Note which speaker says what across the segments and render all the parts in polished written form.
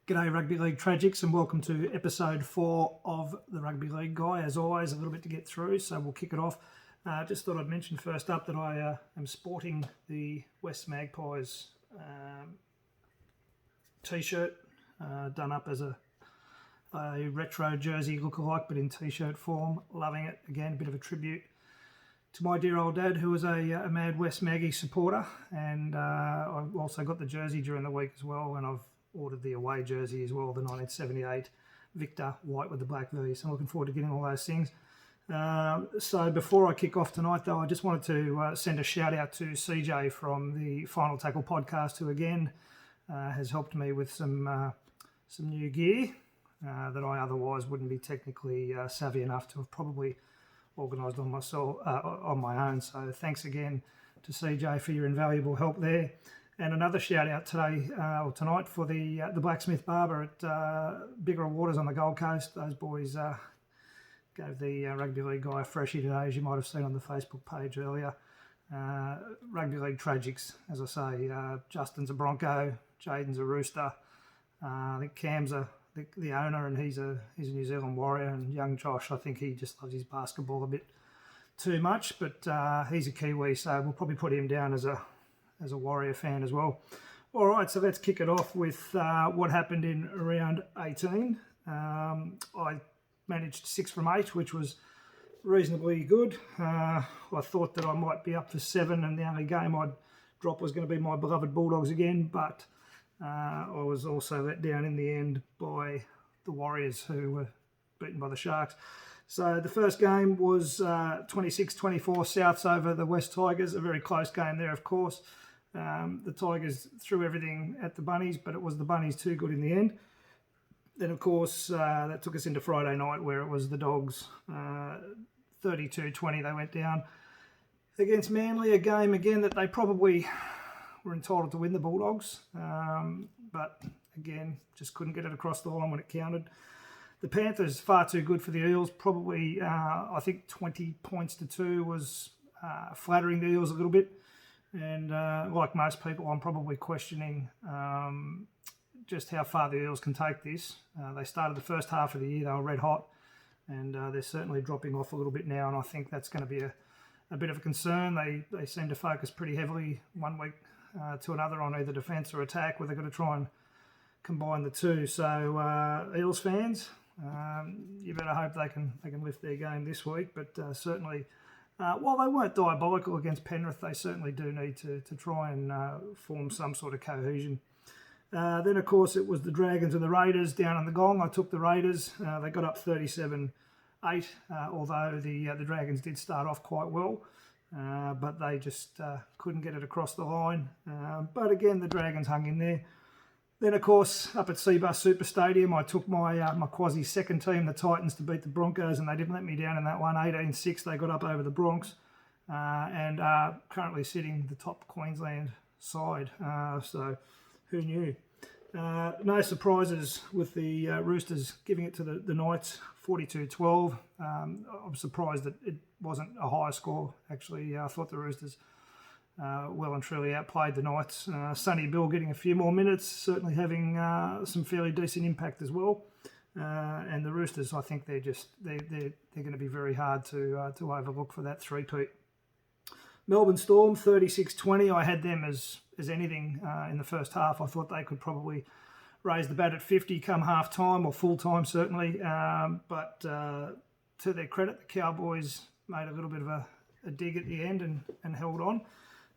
Speaker 1: G'day Rugby League Tragics and welcome to episode 4 of the Rugby League Guy. As always, a little bit to get through, so we'll kick it off. Just thought I'd mention first up that I am sporting the West Magpies t-shirt done up as a retro jersey lookalike, but in t-shirt form. Loving it. Again, a bit of a tribute to my dear old dad, who was a mad West Maggie supporter, and I've also got the jersey during the week as well, and I've ordered the away jersey as well, the 1978 Victor white with the black V. So I'm looking forward to getting all those things. So before I kick off tonight, though, I just wanted to send a shout out to CJ from the Final Tackle podcast, who again has helped me with some new gear that I otherwise wouldn't be technically savvy enough to have probably organised on myself on my own. So thanks again to CJ for your invaluable help there. And another shout out today or tonight for the Blacksmith Barber at Bigger Waters on the Gold Coast. Those boys gave the Rugby League Guy a freshie today, as you might have seen on the Facebook page earlier. Rugby League Tragics, as I say. Justin's a Bronco, Jaden's a Rooster. I think Cam's the owner, and he's a New Zealand Warrior. And young Josh, I think he just loves his basketball a bit too much, but he's a Kiwi, so we'll probably put him down as a Warrior fan as well. All right, so let's kick it off with what happened in round 18. I managed 6 from 8, which was reasonably good. I thought that I might be up for 7, and the only game I'd drop was going to be my beloved Bulldogs again, but I was also let down in the end by the Warriors, who were beaten by the Sharks. So the first game was 26-24 Souths over the West Tigers, a very close game there, of course. The Tigers threw everything at the Bunnies, but it was the Bunnies too good in the end. Then, of course, that took us into Friday night, where it was the Dogs 32-20 they went down against Manly, a game again that they probably were entitled to win, the Bulldogs, but again, just couldn't get it across the line when it counted. The Panthers, far too good for the Eels. Probably, I think 20 points to 2 was flattering the Eels a little bit. And like most people, I'm probably questioning just how far the Eels can take this. They started the first half of the year, they were red hot, and they're certainly dropping off a little bit now, and I think that's going to be a bit of a concern. They seem to focus pretty heavily one week to another on either defence or attack, where they've got to try and combine the two. So Eels fans, you better hope they can lift their game this week, but certainly, while they weren't diabolical against Penrith, they certainly do need to try and form some sort of cohesion. Then, of course, it was the Dragons and the Raiders down on the Gong. I took the Raiders. They got up 37-8, although the Dragons did start off quite well, but they just couldn't get it across the line. But again, the Dragons hung in there. Then, of course, up at Cbus Super Stadium, I took my quasi second team, the Titans, to beat the Broncos, and they didn't let me down in that one. 18-6, they got up over the Bronx, and are currently sitting the top Queensland side. So, who knew? No surprises with the Roosters giving it to the Knights, 42-12. I'm surprised that it wasn't a higher score, actually. I thought the Roosters well and truly outplayed the Knights. Sonny Bill getting a few more minutes, certainly having some fairly decent impact as well. And the Roosters, I think they're going to be very hard to overlook for that three-peat. Melbourne Storm 36-20. I had them as anything in the first half. I thought they could probably raise the bat at 50 come half time, or full time certainly. But to their credit, the Cowboys made a little bit of a dig at the end and held on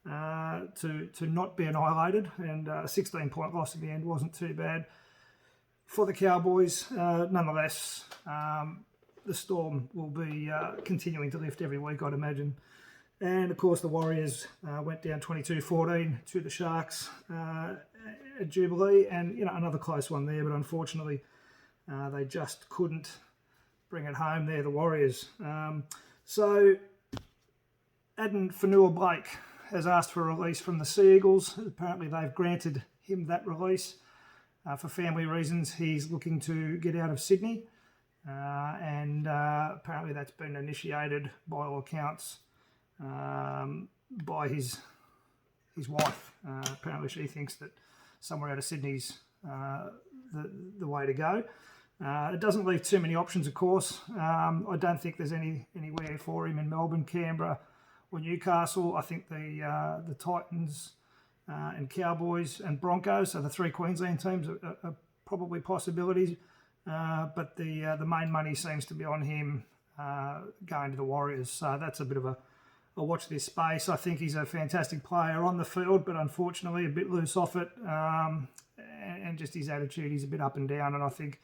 Speaker 1: to not be annihilated, and a 16-point loss at the end wasn't too bad for the Cowboys. Nonetheless, the Storm will be continuing to lift every week, I'd imagine. And of course, the Warriors went down 22-14 to the Sharks at Jubilee, and another close one there, but unfortunately they just couldn't bring it home there, the Warriors. So Aden Fanua-Blake has asked for a release from the Sea Eagles. Apparently they've granted him that release. For family reasons, he's looking to get out of Sydney, and apparently that's been initiated by all accounts by his wife. Apparently she thinks that somewhere out of Sydney's the way to go. It doesn't leave too many options, of course. I don't think there's anywhere for him in Melbourne, Canberra, or Newcastle. I think the Titans and Cowboys and Broncos, so the three Queensland teams, are probably possibilities. But the main money seems to be on him going to the Warriors. So that's a bit of a watch this space. I think he's a fantastic player on the field, but unfortunately a bit loose off it. And just his attitude, he's a bit up and down. And I think,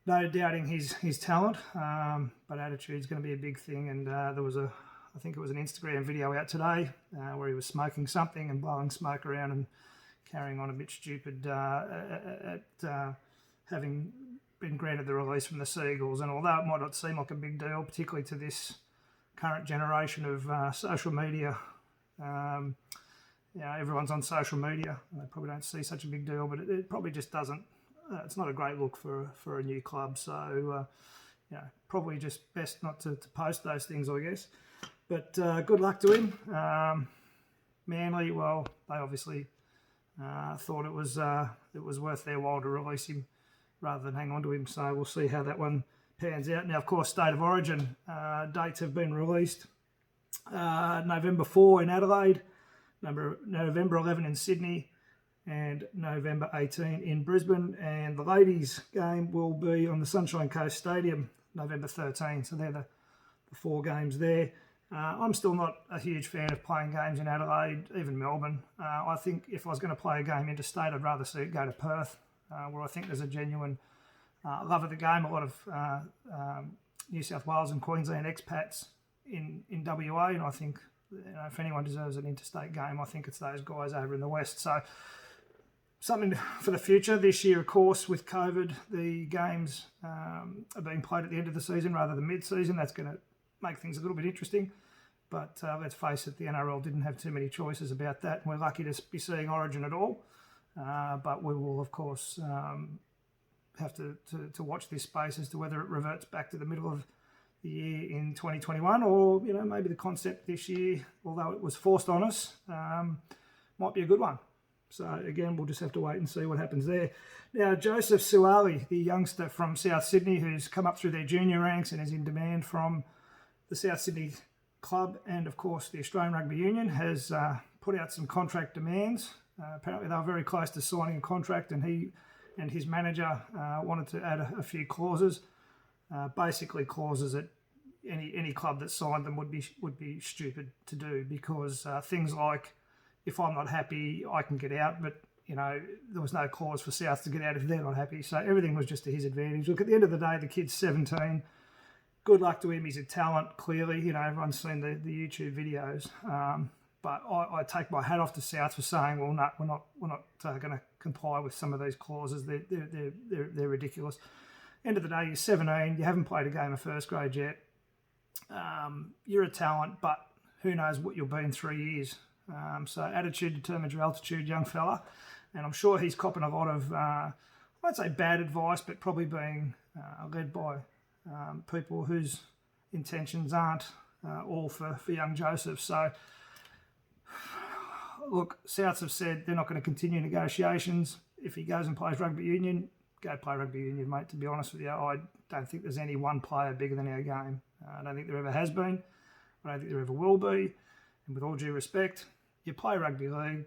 Speaker 1: no doubting his talent, but attitude's going to be a big thing. And there was I think it was an Instagram video out today where he was smoking something and blowing smoke around and carrying on a bit stupid at having been granted the release from the Seagulls. And although it might not seem like a big deal, particularly to this current generation of social media, everyone's on social media. And they probably don't see such a big deal, but it probably just doesn't. It's not a great look for a new club. So, probably just best not to post those things, I guess. But good luck to him. Manly, well, they obviously thought it was worth their while to release him rather than hang on to him. So we'll see how that one pans out. Now, of course, State of Origin dates have been released. November 4 in Adelaide, November 11 in Sydney, and November 18 in Brisbane. And the ladies' game will be on the Sunshine Coast Stadium, November 13. So they're the 4 games there. I'm still not a huge fan of playing games in Adelaide, even Melbourne. I think if I was going to play a game interstate, I'd rather see it go to Perth, where I think there's a genuine love of the game. A lot of New South Wales and Queensland expats in WA, and I think if anyone deserves an interstate game, I think it's those guys over in the West. So something for the future. This year, of course, with COVID, the games are being played at the end of the season rather than mid-season. That's going to make things a little bit interesting. But let's face it, the NRL didn't have too many choices about that. We're lucky to be seeing Origin at all. But we will, of course, have to watch this space as to whether it reverts back to the middle of the year in 2021, or maybe the concept this year, although it was forced on us, might be a good one. So again, we'll just have to wait and see what happens there. Now, Joseph Suaalii, the youngster from South Sydney who's come up through their junior ranks and is in demand from the South Sydney club and, of course, the Australian Rugby Union, has put out some contract demands. Apparently they were very close to signing a contract, and he and his manager wanted to add a few clauses, basically clauses that any club that signed them would be stupid to do, because things like, if I'm not happy, I can get out, but there was no clause for South to get out if they're not happy. So everything was just to his advantage. Look, at the end of the day, the kid's 17. Good luck to him. He's a talent, clearly. Everyone's seen the YouTube videos. But I take my hat off to South for saying, well, no, we're not going to comply with some of these clauses. They're ridiculous. End of the day, you're 17. You haven't played a game of first grade yet. You're a talent, but who knows what you'll be in 3 years. So attitude determines your altitude, young fella. And I'm sure he's copping a lot of, I won't say bad advice, but probably being led by people whose intentions aren't all for young Joseph. So, look, Souths have said they're not going to continue negotiations. If he goes and plays rugby union, go play rugby union, mate, to be honest with you. I don't think there's any one player bigger than our game. I don't think there ever has been. I don't think there ever will be. And with all due respect, you play rugby league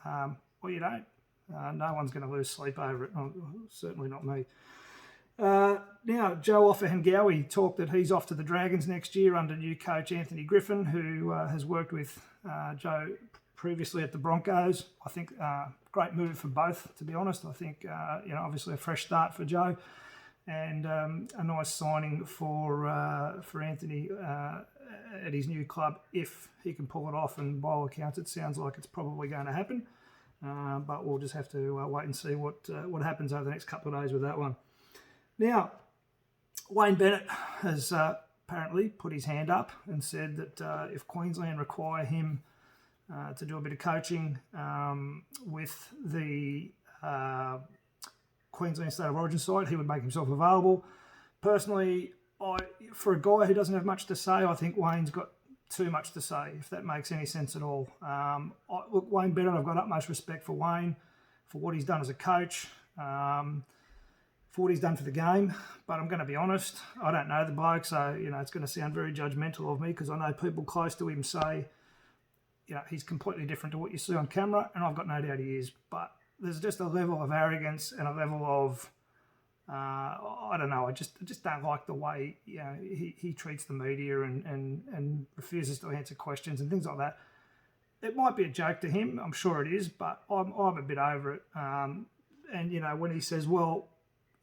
Speaker 1: or you don't. No one's going to lose sleep over it. Certainly not me. Now, Joe Ofahengaue talked that he's off to the Dragons next year under new coach Anthony Griffin, who has worked with Joe previously at the Broncos. I think great move for both, to be honest. I think, obviously a fresh start for Joe, and a nice signing for Anthony at his new club, if he can pull it off. And by all accounts, it sounds like it's probably going to happen. But we'll just have to wait and see what happens over the next couple of days with that one. Now, Wayne Bennett has apparently put his hand up and said that if Queensland require him to do a bit of coaching with the Queensland State of Origin side, he would make himself available. Personally, for a guy who doesn't have much to say, I think Wayne's got too much to say, if that makes any sense at all. Look, Wayne Bennett, I've got utmost respect for Wayne, for what he's done as a coach. for what he's done for the game. But I'm going to be honest, I don't know the bloke, so it's going to sound very judgmental of me, because I know people close to him say, he's completely different to what you see on camera, and I've got no doubt he is. But there's just a level of arrogance and a level of I don't know. I just don't like the way he treats the media and refuses to answer questions and things like that. It might be a joke to him, I'm sure it is, but I'm a bit over it. And when he says, well,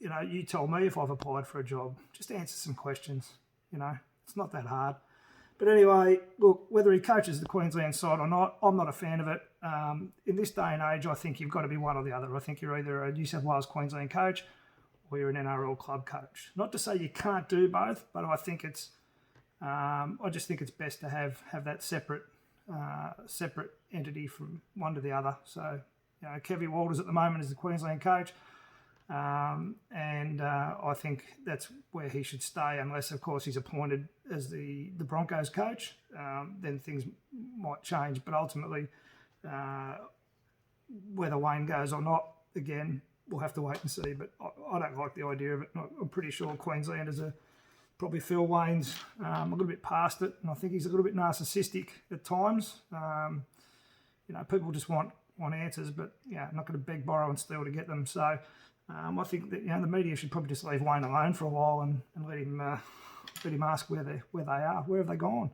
Speaker 1: you tell me if I've applied for a job, just answer some questions. It's not that hard. But anyway, look, whether he coaches the Queensland side or not, I'm not a fan of it. In this day and age, I think you've got to be one or the other. I think you're either a New South Wales Queensland coach or you're an NRL club coach. Not to say you can't do both, but I think I just think it's best to have that separate entity from one to the other. So, Kevy Walters at the moment is the Queensland coach. I think that's where he should stay, unless, of course, he's appointed as the Broncos coach. Then things might change. But ultimately, whether Wayne goes or not, again, we'll have to wait and see. But I don't like the idea of it. I'm pretty sure Queenslanders are probably Phil Wayne's a little bit past it, and I think he's a little bit narcissistic at times. People just want answers, but I'm not going to beg, borrow, and steal to get them. So I think that the media should probably just leave Wayne alone for a while and let him ask where they are, where have they gone.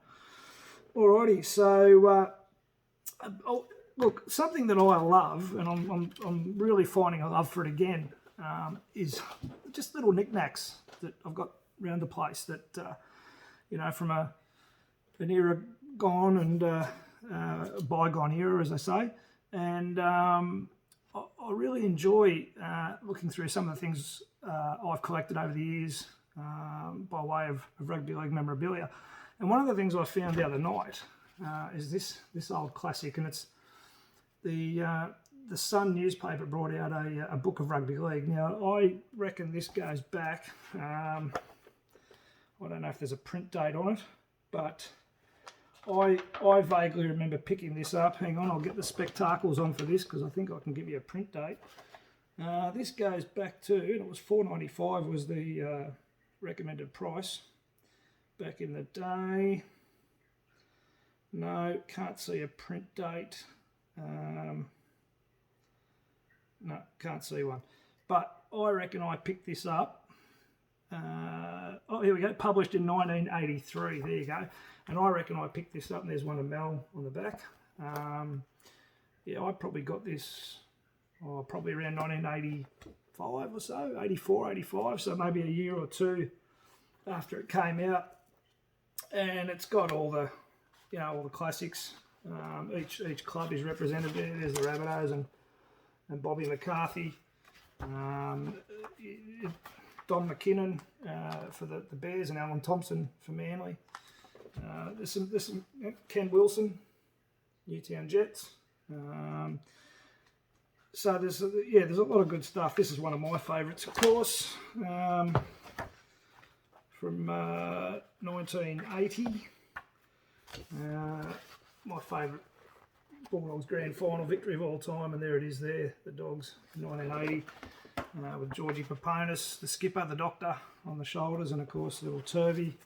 Speaker 1: Alrighty, so look, something that I love, and I'm really finding a love for it again, is just little knickknacks that I've got around the place that from an era gone and a bygone era, as I say, and I really enjoy looking through some of the things I've collected over the years by way of rugby league memorabilia. And one of the things I found the other night is this old classic, and it's the Sun newspaper brought out a book of rugby league. Now, I reckon this goes back, I don't know if there's a print date on it, but I vaguely remember picking this up. Hang on, I'll get the spectacles on for this, because I think I can give you a print date. This goes back to, and it was $4.95 was the recommended price back in the day. No, can't see a print date. No, can't see one. But I reckon I picked this up. Here we go, published in 1983, there you go. And I reckon I picked this up, and there's one of Mel on the back. I probably got this probably around 1985 or so, 84, 85, so maybe a year or two after it came out. And it's got all the classics. Each club is represented there. There's the Rabbitohs and Bobby McCarthy. Don McKinnon for the Bears and Alan Thompson for Manly. There's some Ken Wilson, Newtown Jets. So there's a lot of good stuff. This is one of my favourites, of course, from 1980. My favourite Bulldogs grand final victory of all time, and there it is there, the Dogs, 1980. With Georgie Paponis, the skipper, the doctor on the shoulders, and of course little Turvey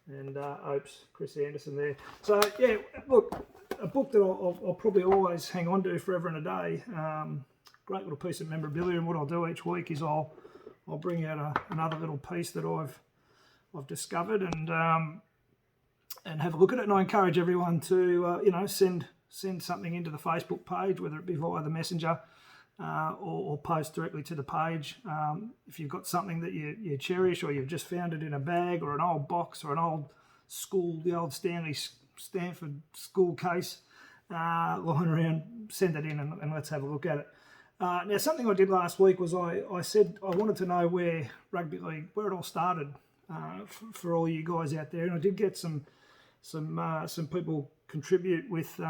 Speaker 1: and Opes, Chris Anderson there. So look, a book that I'll probably always hang on to forever and a day. Great little piece of memorabilia, and what I'll do each week is I'll bring out another little piece that I've discovered and have a look at it. And I encourage everyone to send something into the Facebook page, whether it be via the messenger. Or post directly to the page. If you've got something that you cherish, or you've just found it in a bag or an old box or an old the old Stanford school case lying around, send it in and let's have a look at it. Now, something I did last week was I said I wanted to know where rugby league, where it all started for all you guys out there, and I did get some people contribute with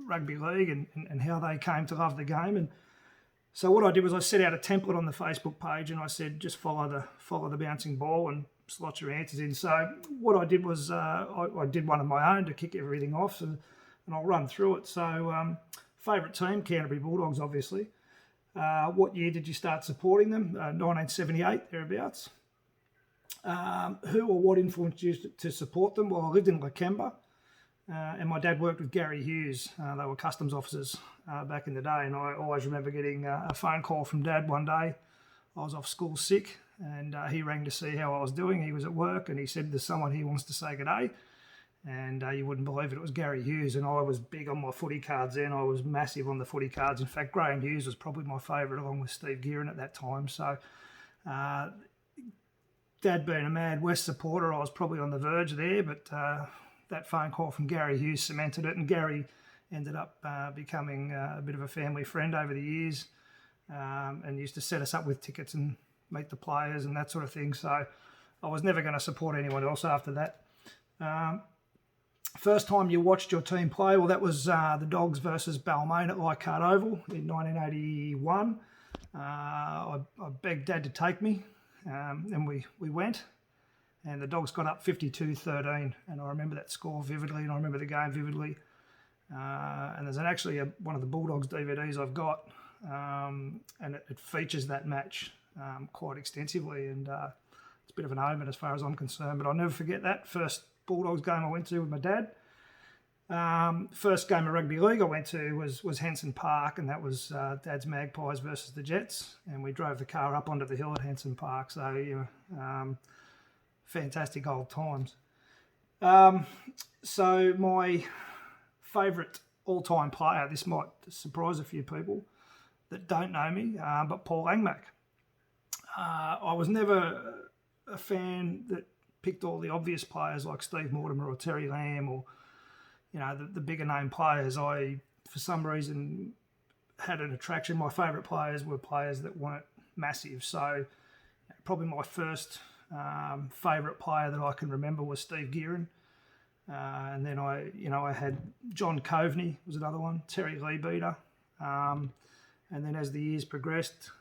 Speaker 1: rugby league and how they came to love the game. And so what I did was I set out a template on the Facebook page, and I said just follow the bouncing ball and slot your answers in. So what I did was I did one of my own to kick everything off, and I'll run through it. So favourite team, Canterbury Bulldogs, obviously. What year did you start supporting them? 1978, thereabouts. Who or what influenced you to support them? Well, I lived in Lakemba, and my dad worked with Gary Hughes. They were customs officers back in the day, and I always remember getting a phone call from Dad one day. I was off school sick, and he rang to see how I was doing. He was at work, and he said, there's someone he wants to say good day. And you wouldn't believe it was Gary Hughes, and I was big on my footy cards then. I was massive on the footy cards. In fact, Graham Hughes was probably my favourite, along with Steve Gearin at that time. So Dad being a Mad West supporter, I was probably on the verge there, but that phone call from Gary Hughes cemented it, and Gary ended up becoming a bit of a family friend over the years, and used to set us up with tickets and meet the players and that sort of thing. So I was never going to support anyone else after that. First time you watched your team play, well, that was the Dogs versus Balmain at Leichhardt Oval in 1981. I begged Dad to take me, and we went, and the Dogs got up 52-13, and I remember that score vividly, and I remember the game vividly. And there's actually one of the Bulldogs DVDs I've got, and it features that match quite extensively, and it's a bit of an omen as far as I'm concerned, but I'll never forget that first Bulldogs game I went to with my dad. First game of rugby league I went to was Henson Park, and that was Dad's Magpies versus the Jets, and we drove the car up onto the hill at Henson Park. So fantastic old times. So my favourite all-time player, this might surprise a few people that don't know me, but Paul Langmack. I was never a fan that picked all the obvious players like Steve Mortimer or Terry Lamb or, the bigger name players. I, for some reason, had an attraction. My favourite players were players that weren't massive. So probably my first favourite player that I can remember was Steve Gearin. And then I had John Coveney was another one, Terry Leabeater. And then as the years progressed,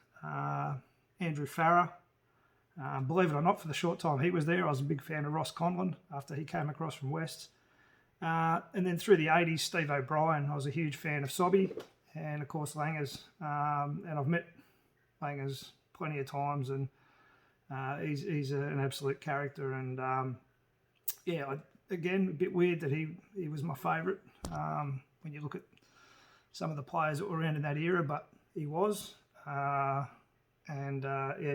Speaker 1: Andrew Farrer. Believe it or not, for the short time he was there, I was a big fan of Ross Conlon after he came across from Wests. And then through the 80s, Steve O'Brien. I was a huge fan of Sobby and, of course, Langers. And I've met Langers plenty of times, and he's an absolute character. And, again, a bit weird that he was my favourite when you look at some of the players that were around in that era, but he was.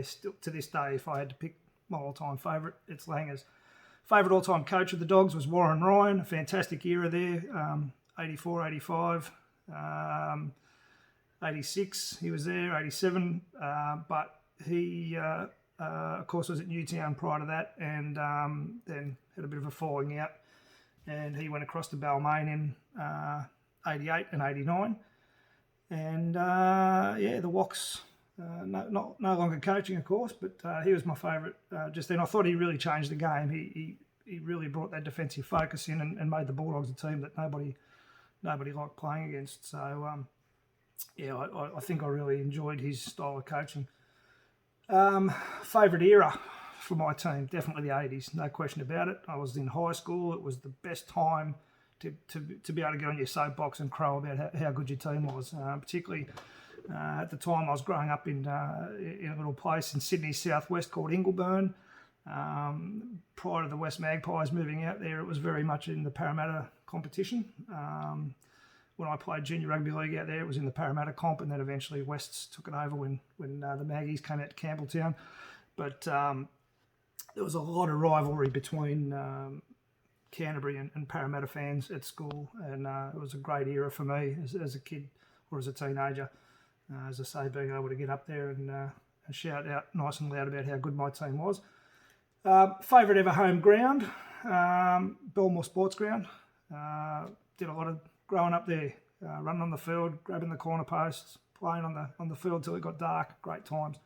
Speaker 1: Still to this day, if I had to pick my all-time favourite, it's Langers. Favourite all-time coach of the Dogs was Warren Ryan, a fantastic era there, 84, 85, 86, he was there, 87, but he, of course, was at Newtown prior to that, and then had a bit of a falling out, and he went across to Balmain in 88 and 89, and the Woks... no longer coaching, of course, but he was my favourite just then. I thought he really changed the game. He really brought that defensive focus in and made the Bulldogs a team that nobody liked playing against. So, I think I really enjoyed his style of coaching. Favourite era for my team, definitely the 80s, no question about it. I was in high school. It was the best time to be able to get on your soapbox and crow about how good your team was, particularly... at the time, I was growing up in a little place in Sydney southwest called Ingleburn. Prior to the West Magpies moving out there, it was very much in the Parramatta competition. When I played junior rugby league out there, it was in the Parramatta comp, and then eventually Wests took it over when the Maggies came out to Campbelltown. But there was a lot of rivalry between Canterbury and Parramatta fans at school, and it was a great era for me as a kid or as a teenager. As I say, being able to get up there and shout out nice and loud about how good my team was. Favourite ever home ground, Belmore Sports Ground. Did a lot of growing up there, running on the field, grabbing the corner posts, playing on the field till it got dark. Great times.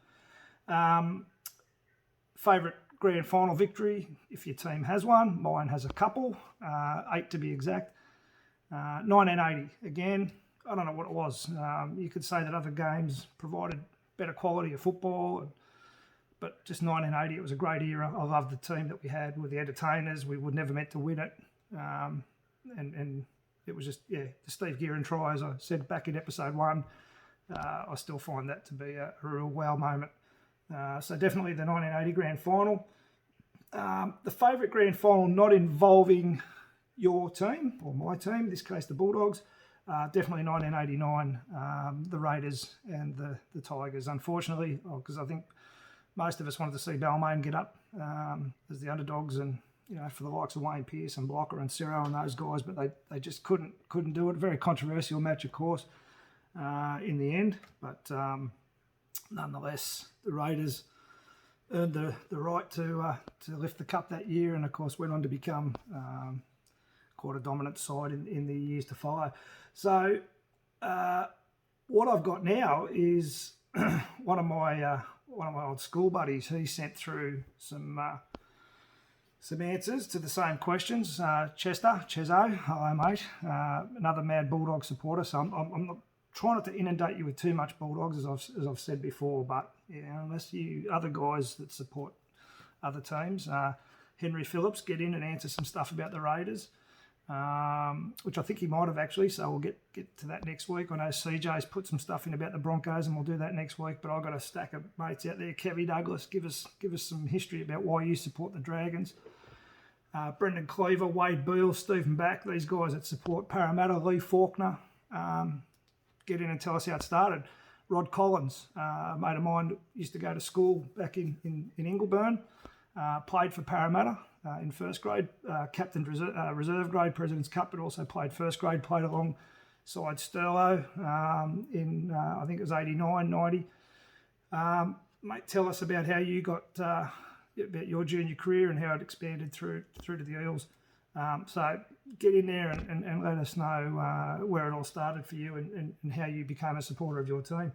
Speaker 1: Favourite grand final victory, if your team has one. Mine has a couple, 8 to be exact. 1980, again. I don't know what it was. You could say that other games provided better quality of football, but just 1980, it was a great era. I loved the team that we had with the entertainers. We were never meant to win it. And it was just, the Steve Gearin try, as I said back in episode 1, I still find that to be a real wow moment. So definitely the 1980 Grand Final. The favourite Grand Final not involving your team, or my team, in this case the Bulldogs, definitely 1989, the Raiders and the Tigers, unfortunately, because I think most of us wanted to see Balmain get up as the underdogs, and for the likes of Wayne Pearce and Blocker and Ciro and those guys, but they just couldn't do it. Very controversial match, of course, in the end, but nonetheless, the Raiders earned the right to lift the cup that year, and of course went on to become quite a dominant side in the years to follow. So what I've got now is one of my old school buddies. He sent through some answers to the same questions. Chezo, hello mate, another mad Bulldog supporter. So I'm not trying not to inundate you with too much Bulldogs, as I've said before, but unless you other guys that support other teams, Henry Phillips, get in and answer some stuff about the Raiders, which I think he might have actually, so we'll get to that next week. I know CJ's put some stuff in about the Broncos, and we'll do that next week, but I've got a stack of mates out there. Kevy Douglas, give us some history about why you support the Dragons. Brendan Cleaver, Wade Beale, Stephen Back, these guys that support Parramatta, Lee Faulkner, get in and tell us how it started. Rod Collins, a mate of mine, used to go to school back in Ingleburn, played for Parramatta in first grade, captained reserve grade President's Cup, but also played first grade, played alongside Sterlo in, I think it was 89, 90. Mate, tell us about how you got, about your junior career and how it expanded through to the Eels. So get in there and let us know where it all started for you and how you became a supporter of your team.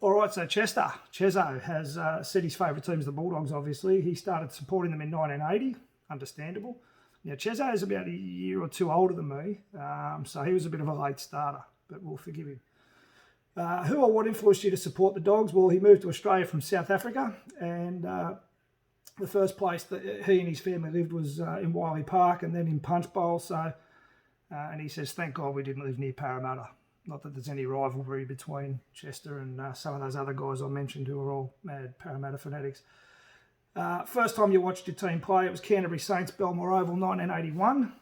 Speaker 1: All right, so Chezo has said his favourite team is the Bulldogs, obviously. He started supporting them in 1980, understandable. Now, Chezo is about a year or two older than me, so he was a bit of a late starter, but we'll forgive him. Who or what influenced you to support the Dogs? Well, he moved to Australia from South Africa, and the first place that he and his family lived was in Wiley Park and then in Punch Bowl. So, and he says, thank God we didn't live near Parramatta. Not that there's any rivalry between Chester and some of those other guys I mentioned who are all mad Parramatta fanatics. First time you watched your team play, it was Canterbury Saints, Belmore Oval, 1981.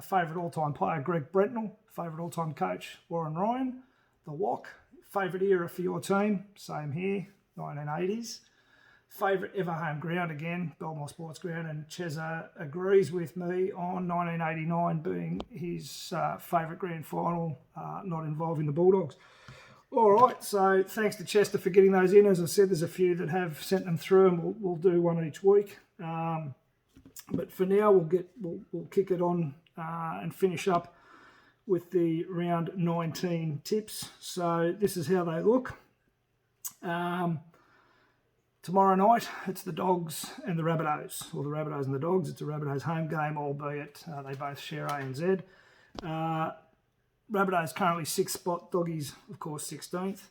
Speaker 1: Favourite all-time player, Greg Brentnell. Favourite all-time coach, Warren Ryan. The Wok. Favourite era for your team, same here, 1980s. Favourite ever home ground, again, Belmore Sports Ground, and Cheza agrees with me on 1989 being his favourite grand final, not involving the Bulldogs. All right, so thanks to Chester for getting those in. As I said, there's a few that have sent them through, and we'll do one each week. But for now, we'll kick it on and finish up with the round 19 tips. So this is how they look. Tomorrow night, it's the Dogs and the Rabbitohs, or the Rabbitohs and the Dogs. It's a Rabbitohs home game, albeit they both share ANZ. Rabbitohs currently 6th spot, Doggies, of course, 16th.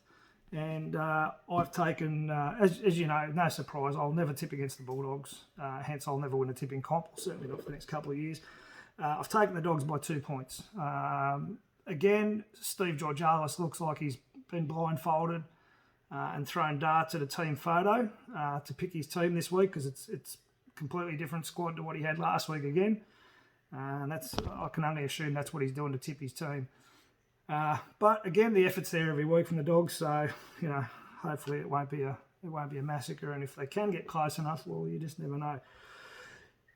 Speaker 1: And I've taken, as you know, no surprise, I'll never tip against the Bulldogs. Hence, I'll never win a tipping comp, certainly not for the next couple of years. I've taken the Dogs by 2 points. Again, Steve Georgalis looks like he's been blindfolded and thrown darts at a team photo to pick his team this week, because it's completely different squad to what he had last week again. And I can only assume that's what he's doing to tip his team. But again, the effort's there every week from the Dogs, so hopefully it won't be a massacre. And if they can get close enough, well, you just never know.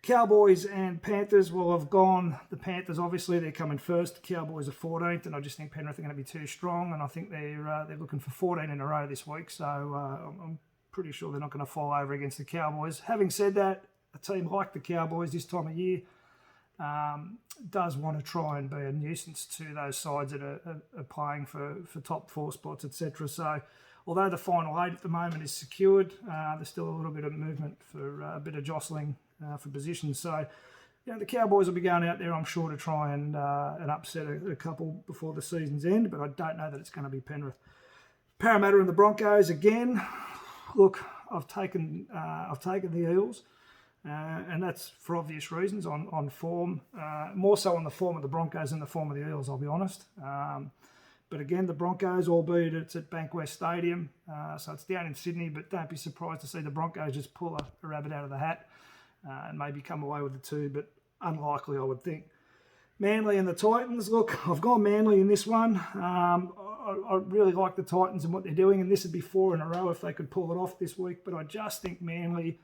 Speaker 1: Cowboys and Panthers, well, I've gone the Panthers. Obviously, they're coming first. The Cowboys are 14th, and I just think Penrith are going to be too strong. And I think they're looking for 14 in a row this week. So I'm pretty sure they're not going to fall over against the Cowboys. Having said that, a team like the Cowboys this time of year does want to try and be a nuisance to those sides that are playing for top 4 spots, etc. So although the final 8 at the moment is secured, there's still a little bit of movement for a bit of jostling for positions. So the Cowboys will be going out there, I'm sure, to try and upset a couple before the season's end, but I don't know that it's going to be Penrith. Parramatta and the Broncos, again, look, I've taken the Eels. And that's for obvious reasons on form, more so on the form of the Broncos than the form of the Eels, I'll be honest. But again, the Broncos, albeit it's at Bankwest Stadium, so it's down in Sydney, but don't be surprised to see the Broncos just pull a rabbit out of the hat and maybe come away with the 2, but unlikely, I would think. Manly and the Titans. Look, I've gone Manly in this one. I really like the Titans and what they're doing, and this would be 4 in a row if they could pull it off this week. But I just think Manly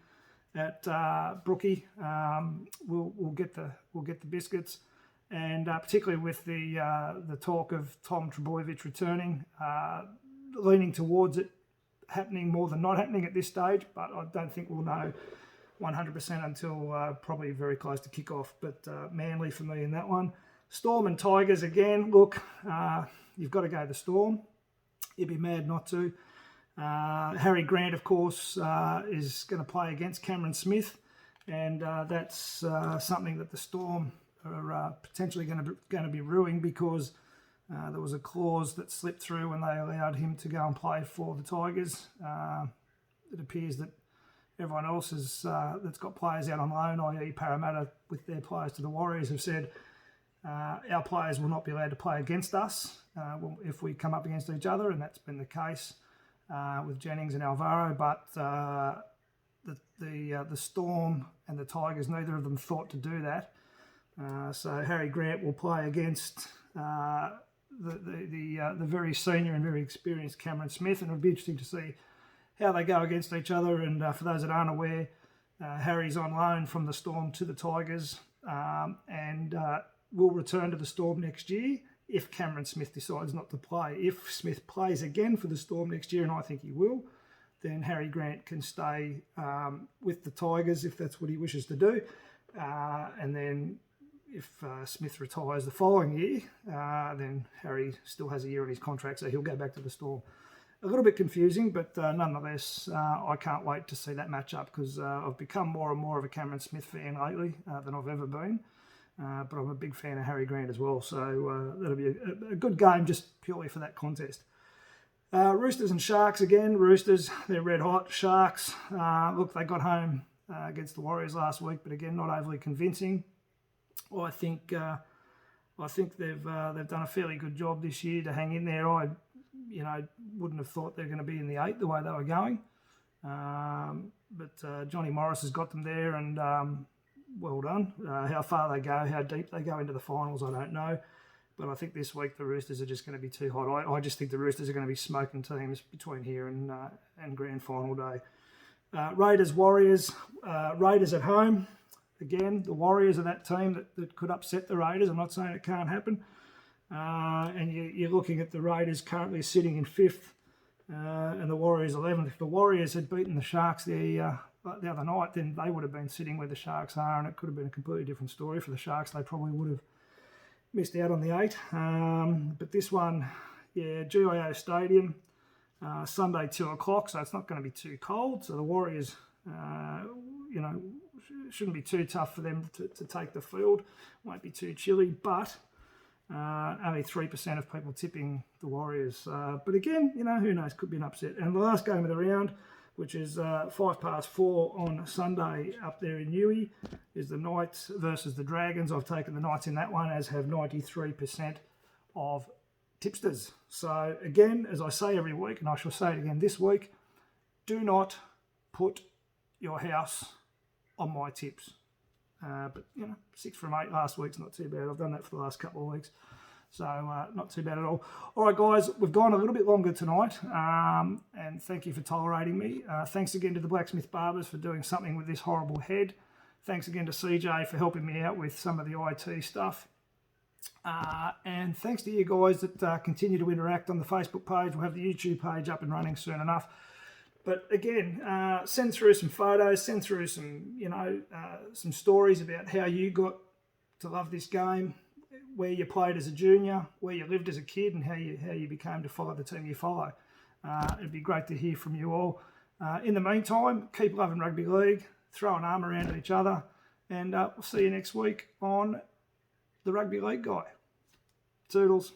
Speaker 1: at Brookie will get the biscuits, and particularly with the talk of Tom Trbojevic returning, leaning towards it happening more than not happening at this stage. But I don't think we'll know 100% until probably very close to kick-off. But Manly for me in that one. Storm and Tigers again. Look, you've got to go the Storm. You'd be mad not to. Harry Grant, of course, is going to play against Cameron Smith, and that's something that the Storm are potentially going to be ruining, because there was a clause that slipped through when they allowed him to go and play for the Tigers. It appears that everyone else that's got players out on loan, i.e. Parramatta with their players to the Warriors, have said our players will not be allowed to play against us if we come up against each other, and that's been the case with Jennings and Alvaro. But the Storm and the Tigers, neither of them thought to do that. So Harry Grant will play against the very senior and very experienced Cameron Smith, and it'll be interesting to see how they go against each other. And for those that aren't aware, Harry's on loan from the Storm to the Tigers, and will return to the Storm next year if Cameron Smith decides not to play. If Smith plays again for the Storm next year, and I think he will, then Harry Grant can stay with the Tigers if that's what he wishes to do. And then if Smith retires the following year, then Harry still has a year on his contract, so he'll go back to the Storm. A little bit confusing, but nonetheless, I can't wait to see that matchup, because I've become more and more of a Cameron Smith fan lately than I've ever been. But I'm a big fan of Harry Grant as well, so that'll be a good game just purely for that contest. Roosters and Sharks again. Roosters, they're red hot. Sharks, look, they got home against the Warriors last week, but again, not overly convincing. I think they've done a fairly good job this year to hang in there. I wouldn't have thought they're going to be in the 8 the way they were going. But Johnny Morris has got them there, and well done. How far they go, how deep they go into the finals, I don't know. But I think this week the Roosters are just going to be too hot. I just think the Roosters are going to be smoking teams between here and grand final day. Raiders, Warriors. Raiders at home. Again, the Warriors are that team that could upset the Raiders. I'm not saying it can't happen. And you're looking at the Raiders currently sitting in 5th and the Warriors 11th. If the Warriors had beaten the Sharks the other night, then they would have been sitting where the Sharks are, and it could have been a completely different story for the Sharks. They probably would have missed out on the 8. But this one, GIO Stadium, Sunday 2 o'clock, so it's not going to be too cold. So the Warriors, shouldn't be too tough for them to take the field. Won't be too chilly, but only 3% of people tipping the Warriors. But again, who knows, could be an upset. And the last game of the round, which is 4:05 on Sunday up there in Newey, is the Knights versus the Dragons. I've taken the Knights in that one, as have 93% of tipsters. So again, as I say every week, and I shall say it again this week, do not put your house on my tips. But 6 from 8 last week's not too bad. I've done that for the last couple of weeks, so not too bad at all. All right, guys, we've gone a little bit longer tonight, and thank you for tolerating me. Thanks again to the Blacksmith Barbers for doing something with this horrible head. Thanks again to CJ for helping me out with some of the IT stuff. And thanks to you guys that continue to interact on the Facebook page. We'll have the YouTube page up and running soon enough. But again, send through some photos, send through some, some stories about how you got to love this game, where you played as a junior, where you lived as a kid, and how you became to follow the team you follow. It'd be great to hear from you all. In the meantime, keep loving rugby league, throw an arm around each other, and we'll see you next week on the Rugby League Guy. Toodles.